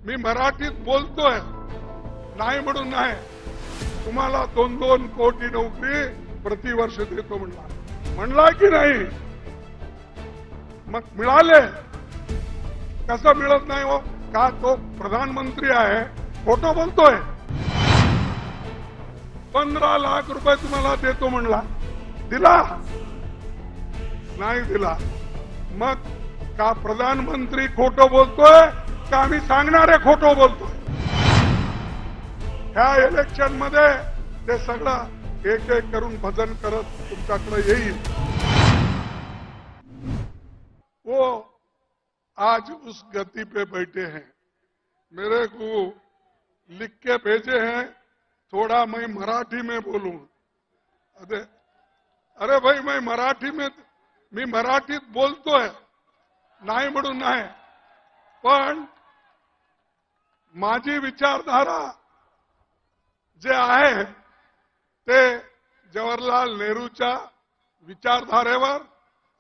मी मराठीत बोलतोय, नाही म्हणून नाही. तुम्हाला 2-2 कोटी नोकरी प्रतिवर्ष देतो म्हणला की नाही? मग मिळाले. कसं मिळत नाही हो? का तो प्रधानमंत्री आहे, खोटं बोलतोय? 15 लाख रुपये तुम्हाला देतो म्हणला, दिला नाही दिला. मग का प्रधानमंत्री खोटं बोलतोय का आम्ही सांगणारे खोटं बोलतोय? ह्या इलेक्शन मध्ये ते सगळं एक एक करून भजन करत तुमच्याकडे येईल. वो आज उस गति पे बैठे हैं. मेरे को लिख के भेजे हैं, थोड़ा मैं मराठी में बोलूं. अरे भाई, मी मराठीत बोलतोय, नाही म्हणून नाही. पण माझी विचारधारा जे आहे ते जवाहरलाल नेहरूच्या विचारधारेवर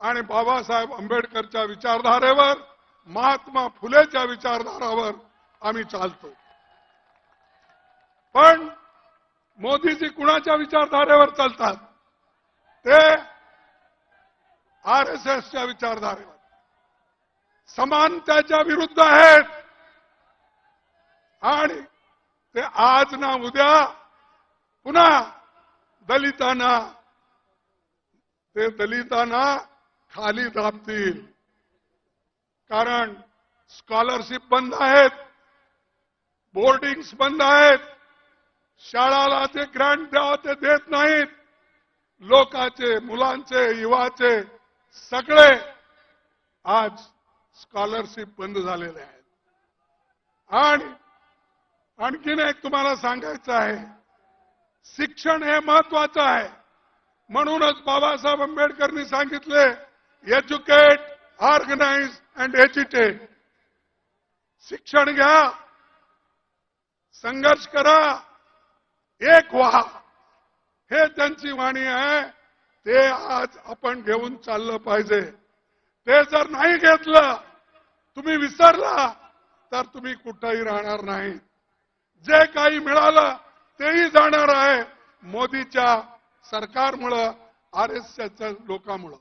आणि बाबासाहेब आंबेडकरच्या विचारधारेवर, महात्मा फुलेच्या विचारधारावर आम्ही चालतो. पण मोदीजी कुणाच्या विचारधारेवर चालतात? ते आरएसएसच्या विचारधारेवर, समानतेच्या विरुद्ध आहेत. आणि ते आज ना उद्या पुन्हा दलितांना खाली दाबतील. कारण स्कॉलरशिप बंद आहेत, बोर्डिंग्स बंद आहेत, शाळाला ते ग्रँट द्यावं ते देत नाहीत. लोकांचे, मुलांचे, युवाचे सगळे आज स्कॉलरशिप बंद झालेले आहेत. आणि आणखीन एक तुम्हाला सांगायचं आहे, शिक्षण हे महत्वाचं आहे. म्हणूनच बाबासाहेब आंबेडकरांनी सांगितले, एज्युकेट, ऑर्गनाइज अँड एज्युटेट. शिक्षण घ्या, संघर्ष करा, एक व्हा. हे त्यांची वाणी आहे. ते आज आपण घेऊन चाललं पाहिजे. ते जर नाही घेतलं, तुम्ही विसरला, तर तुम्ही कुठेही राहणार नाही. जे काही मिळालं तेही जाणार आहे, मोदीच्या सरकारमुळं, आरएसएसच्या लोकांमुळं.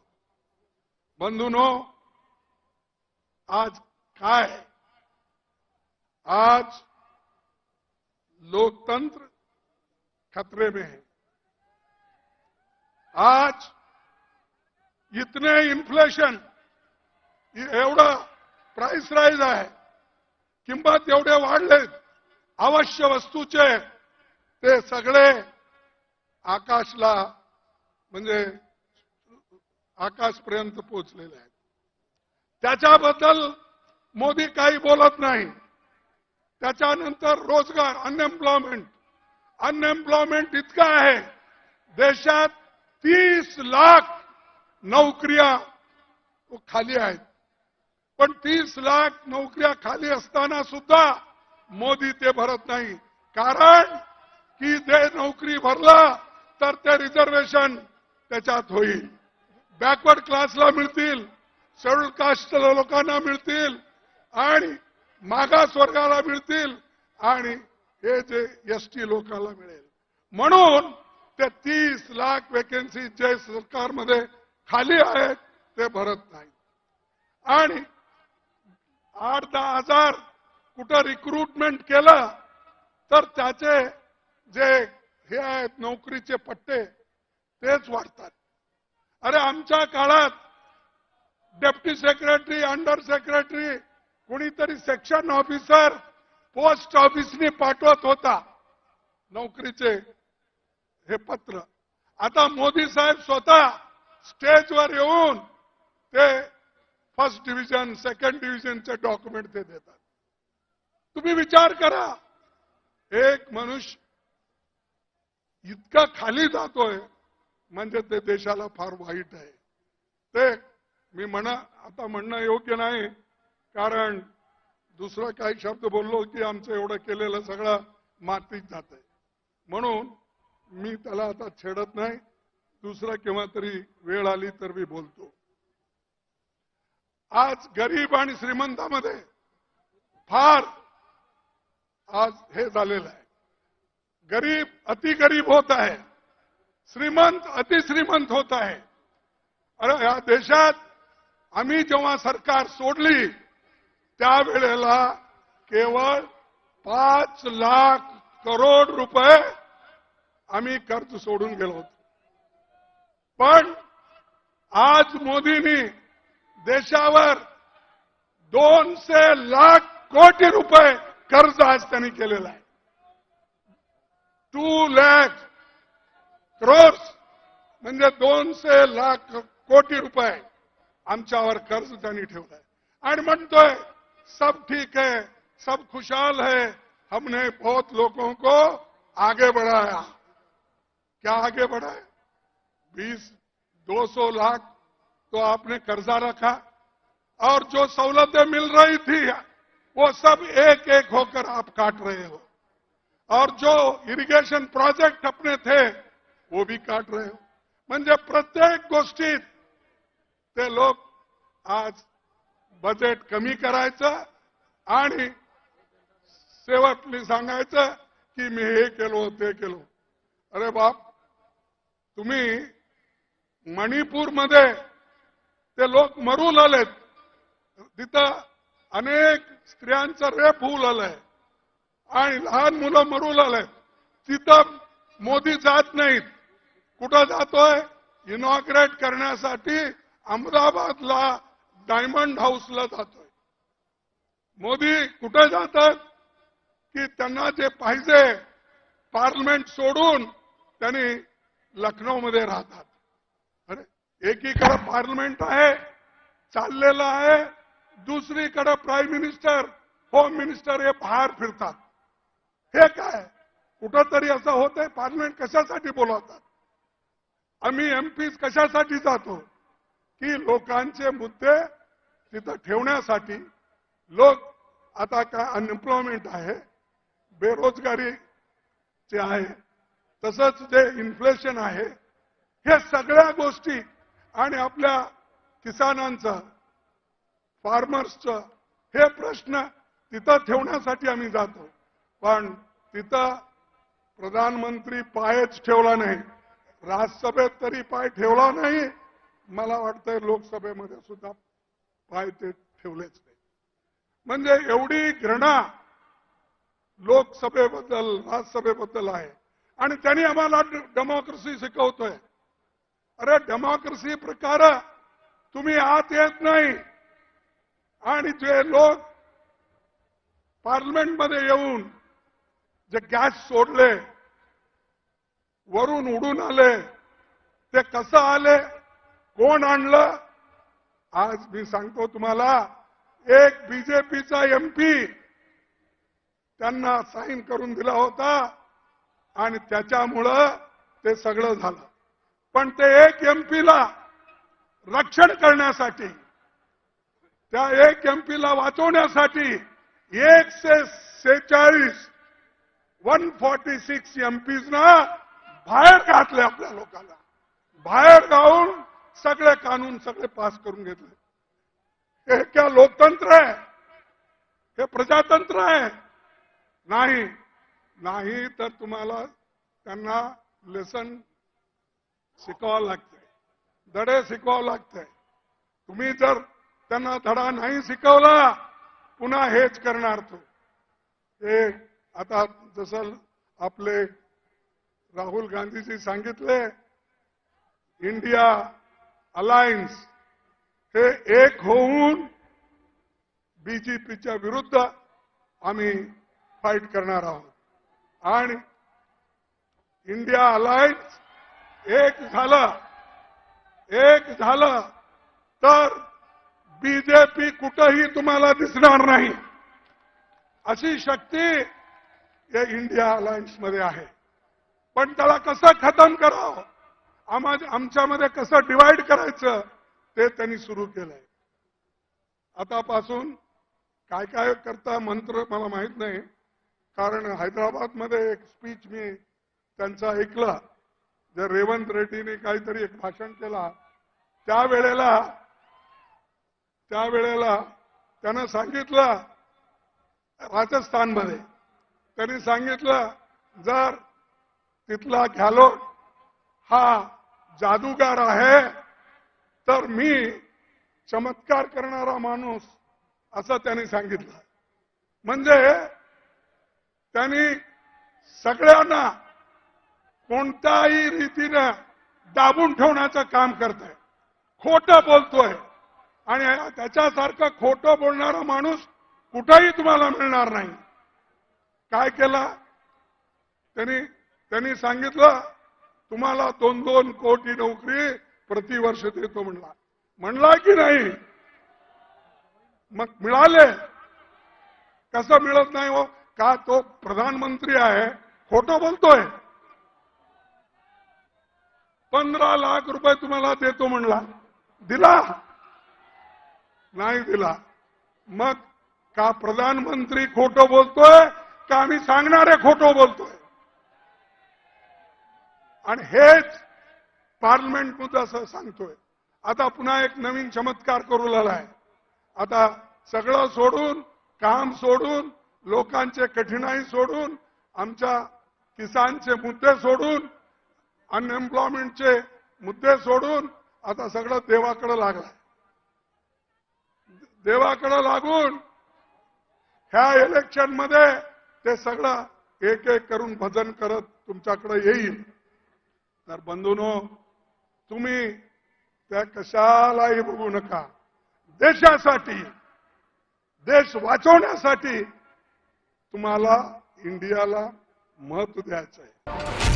बंधूंनो, आज काय? आज लोकतंत्र खतरे में है. आज इतने इन्फ्लेशन, एवढं प्राइस राईज आहे, किंमत एवढे वाढले आवश्यक वस्तूचे, ते सगळे आकाशला, म्हणजे आकाशपर्यंत पोहोचलेले आहेत. त्याच्याबद्दल मोदी काही बोलत नाही. त्याच्यानंतर रोजगार, अनएम्प्लॉयमेंट इतका आहे. देशात 30 लाख नोकऱ्या खाली आहेत. पण 30 लाख नोकऱ्या खाली असताना सुद्धा मोदी ते भरत नाही. कारण की ते नोकरी भरला तर ते रिझर्वेशन त्याच्यात होईल, बॅकवर्ड क्लासला मिळतील, शेड्यूल कास्ट लोकांना मिळतील, आणि मागास वर्गाला मिळतील, आणि हे जे एसटी लोकांना मिळेल. म्हणून ते 30 लाख वेकेन्सी जे सरकारमध्ये खाली आहेत ते भरत नाही. आणि 8-10 हजार कुठं रिक्रुटमेंट केलं तर त्याचे जे हे आहेत नोकरीचे पट्टे तेच वाढतात. अरे आमच्या काळात डेप्टी सेक्रेटरी, अंडर सेक्रेटरी, कोणीतरी सेक्शन ऑफिसर पोस्ट ऑफिसने पाठवत होता नोकरीचे हे पत्र. आता मोदी साहेब स्वतः स्टेजवर येऊन ते फर्स्ट डिव्हिजन, सेकंड डिव्हिजनचे डॉक्युमेंट ते देतात. तुम्ही विचार करा, एक मनुष्य इतका खाली जातोय म्हणजे ते देशाला फार वाईट आहे. ते मी आता म्हणणं योग्य नाही, कारण दुसरं काही शब्द बोललो की आमचं एवढं केलेलं सगळं मातीत जातंय. म्हणून मी त्याला आता छेडत नाही. दुसरं केव्हा तरी वेळ आली तर मी बोलतो. आज गरीब आणि श्रीमंतामध्ये फार आज हे झालेलं आहे. गरीब अतिगरीब होत आहे, श्रीमंत अतिश्रीमंत होत आहे. अरे या देशात आम्ही जेव्हा सरकार सोडली त्यावेळेला केवळ 5 लाख करोड रुपये आम्ही कर्ज सोडून गेलो होतो. पण आज मोदींनी देशावर 200 लाख कोटी रुपये कर्ज आज त्यांनी केलेलं आहे. 2 लाख करोड्स म्हणजे 200 लाख कोटी रुपये आमच्यावर कर्ज त्यांनी ठेवलंय आणि म्हणतोय सब ठीक है, सब खुशहाल है, हमने बहुत लोगों को आगे बढ़ाया. क्या आगे बढ़ाया? 200 लाख तो आपने कर्जा रखा और जो सहुलतें मिल रही थी वो सब एक एक होकर आप काट रहे हो और जो इरिगेशन प्रोजेक्ट अपने थे वो भी काट रहे हो. म्हणजे प्रत्येक गोष्टीत ते लोक आज बजेट कमी करायचं आणि शेवटली सांगायचं की मी हे केलो ते केलो. अरे बाप, तुम्ही मणिपूरमध्ये ते लोक मरू लागलेत, तिथं अनेक स्त्रियांचं रेप होऊ लागलंय आणि लहान मुलं मरू लागलेत. तिथं मोदी जात नाहीत. कुठं जातोय? इनॉग्रेट करण्यासाठी अहमदाबादला डायमंड हाऊसला जातोय. मोदी कुठे जातात की त्यांना जे पाहिजे पार्लमेंट सोडून त्यांनी लखनौमध्ये राहतात. अरे एकीकडे पार्लमेंट आहे चाललेलं आहे, दुसरीकडे प्राईम मिनिस्टर होम मिनिस्टर हे बाहेर फिरतात. हे काय कुठंतरी असं होतंय? पार्लमेंट कशासाठी बोलवतात? आम्ही एमपीज कशासाठी जातो? की लोकांचे मुद्दे तिथं ठेवण्यासाठी. लोक आता काय अनएम्प्लॉयमेंट आहे, बेरोजगारीचे आहे, तसंच जे इन्फ्लेशन आहे, हे सगळ्या गोष्टी आणि आपल्या किसानांचं फार्मर्सचं हे प्रश्न तिथं ठेवण्यासाठी आम्ही जातो. पण तिथं प्रधानमंत्री पायच ठेवला नाही, राज्यसभेत तरी पाय ठेवला नाही, मला वाटतंय लोकसभेमध्ये सुद्धा पाय ते ठेवलेच नाही. म्हणजे एवढी घृणा लोकसभेबद्दल राज्यसभेबद्दल आहे. आणि त्यांनी आम्हाला डेमोक्रेसी शिकवतोय. अरे डेमोक्रेसी प्रकार तुम्ही आत येत नाही आणि जे लोक पार्लमेंटमध्ये येऊन जे गॅस सोडले, वरून उडून आले, ते कसं आले, कोण आणलं? आज मी सांगतो तुम्हाला, एक बीजेपीचा एमपी त्यांना साईन करून दिला होता आणि त्याच्यामुळं ते सगळं झालं. पण ते एक एमपीला रक्षण करण्यासाठी, त्या एक एमपीला वाचवण्यासाठी 146 एमपीजना बाहेर घातले. आपल्या लोकांना बाहेर गावून सगळे कानून सगळे पास करून घेतले. हे क्या लोकतंत्र आहे? हे प्रजातंत्र आहे? नाही. नाही तर तुम्हाला त्यांना लेसन शिकवावं लागतंय, धडे शिकवावं लागतंय. तुम्ही जर त्यांना धडा नाही शिकवला पुन्हा हेच करणार तो. हे आता जसं आपले राहुल गांधीजी सांगितले, इंडिया अलायन्स हे एक होऊन बीजेपीच्या विरुद्ध आम्ही फाईट करणार आहोत. आणि इंडिया अलायन्स एक झालं तर बीजेपी कुठंही तुम्हाला दिसणार नाही. अशी शक्ती या इंडिया अलायन्स मध्ये आहे. पण त्याला कसं खतम करावं, आमच्यामध्ये कसं डिवाइड करायचं ते त्यांनी सुरू केलंय. आतापासून काय काय करता मंत्र मला माहित नाही, कारण हैदराबादमध्ये एक स्पीच मी त्यांचा ऐकला, जे रेवंत रेड्डीने काहीतरी एक भाषण केला. त्यावेळेला त्यानं सांगितलं राजस्थानमध्ये त्यांनी सांगितलं जर तिथला गॅलोट हा जादूगार आहे तर मी चमत्कार करणारा माणूस असं त्यांनी सांगितलं. म्हणजे त्यांनी सगळ्यांना कोणत्याही रीतीने दाबून ठेवण्याचं काम करतोय, खोटं बोलतोय आणि त्याच्यासारखं खोटं बोलणारा माणूस कुठेही तुम्हाला मिळणार नाही. काय केलं त्यांनी सांगितलं तुम्हाला 2-2 कोटी नोकरी प्रतिवर्ष देतो म्हणला की नाही? मग मिळाले. कसं मिळत नाही हो? का तो प्रधानमंत्री आहे खोटं बोलतोय? 15 लाख रुपये तुम्हाला देतो म्हणला, दिला नाही दिला. मग का प्रधानमंत्री खोटं बोलतोय का आम्ही सांगणारे खोटं बोलतोय? आणि हेच पार्लमेंटमध्ये असं सांगतोय. आता पुन्हा एक नवीन चमत्कार करू लागलाय. आता सगळं सोडून, काम सोडून, लोकांचे कठीणाई सोडून, आमच्या किसानचे मुद्दे सोडून, अनएम्प्लॉयमेंटचे मुद्दे सोडून आता सगळं देवाकडे लागलाय. देवाकडे लागून ह्या इलेक्शन मध्ये ते सगळं एक एक करून भजन करत तुमच्याकडे येईल. तर बंधूंनो, तुम्ही त्या कशालाही बघू नका. देशासाठी, देश वाचवण्यासाठी तुम्हाला इंडियाला महत्व द्यायचं आहे.